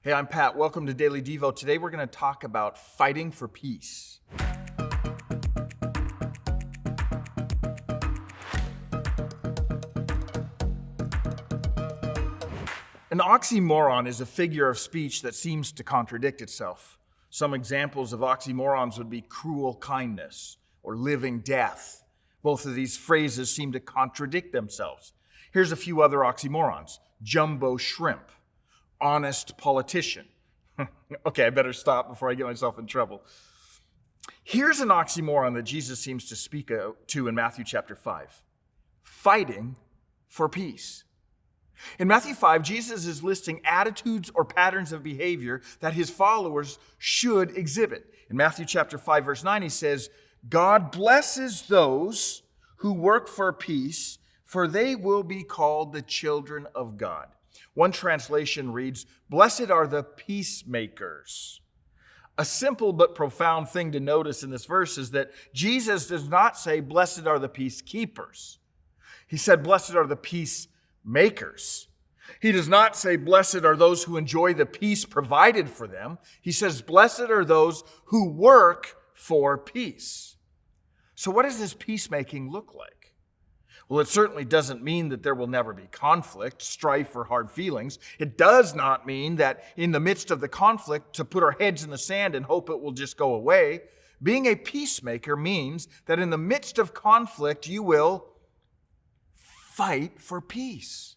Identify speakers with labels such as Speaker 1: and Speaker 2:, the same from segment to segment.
Speaker 1: Hey, I'm Pat. Welcome to Daily Devo. Today we're going to talk about fighting for peace. An oxymoron is a figure of speech that seems to contradict itself. Some examples of oxymorons would be cruel kindness or living death. Both of these phrases seem to contradict themselves. Here's a few other oxymorons. Jumbo shrimp, honest politician. Okay, I better stop before I get myself in trouble. Here's an oxymoron that Jesus seems to speak to in Matthew chapter 5. Fighting for peace. In Matthew 5, Jesus is listing attitudes or patterns of behavior that his followers should exhibit. In Matthew chapter 5, verse 9, he says, God blesses those who work for peace, for they will be called the children of God. One translation reads, Blessed are the peacemakers. A simple but profound thing to notice in this verse is that Jesus does not say, Blessed are the peacekeepers. He said, Blessed are the peacemakers. He does not say, Blessed are those who enjoy the peace provided for them. He says, Blessed are those who work for peace. So what does this peacemaking look like? Well, it certainly doesn't mean that there will never be conflict, strife, or hard feelings. It does not mean that in the midst of the conflict to put our heads in the sand and hope it will just go away. Being a peacemaker means that in the midst of conflict, you will fight for peace.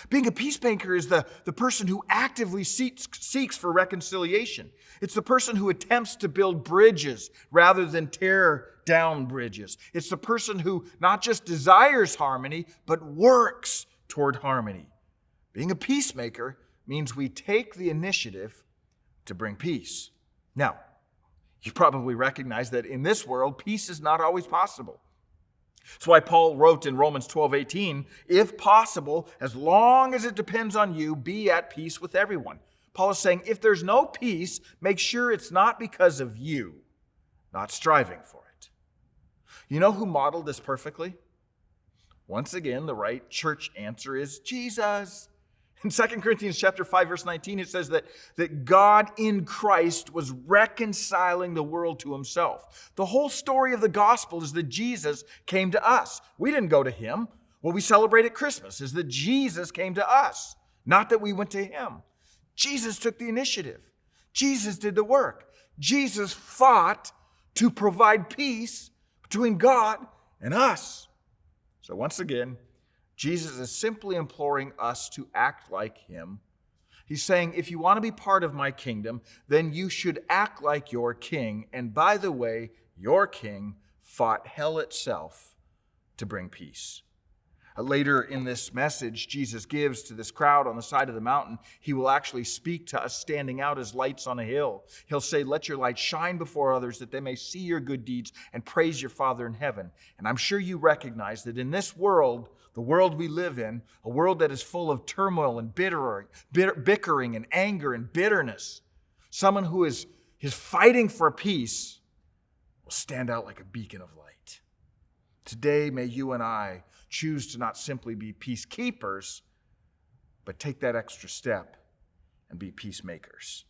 Speaker 1: Being a peacemaker is the person who actively seeks for reconciliation. It's the person who attempts to build bridges rather than tear down bridges. It's the person who not just desires harmony, but works toward harmony. Being a peacemaker means we take the initiative to bring peace. Now, you probably recognize that in this world, peace is not always possible. That's why Paul wrote in Romans 12:18, if possible, as long as it depends on you, be at peace with everyone. Paul is saying, if there's no peace, make sure it's not because of you, not striving for it. You know who modeled this perfectly? Once again, the right church answer is Jesus. In 2 Corinthians chapter 5, verse 19, it says that God in Christ was reconciling the world to himself. The whole story of the gospel is that Jesus came to us. We didn't go to him. What we celebrate at Christmas is that Jesus came to us, not that we went to him. Jesus took the initiative. Jesus did the work. Jesus fought to provide peace between God and us. So once again, Jesus is simply imploring us to act like him. He's saying, if you want to be part of my kingdom, then you should act like your king. And by the way, your king fought hell itself to bring peace. Later in this message Jesus gives to this crowd on the side of the mountain, he will actually speak to us standing out as lights on a hill. He'll say, let your light shine before others that they may see your good deeds and praise your Father in heaven. And I'm sure you recognize that in this world, the world we live in, a world that is full of turmoil and bickering and anger and bitterness, someone who is fighting for peace will stand out like a beacon of light. Today, may you and I choose to not simply be peacekeepers, but take that extra step and be peacemakers.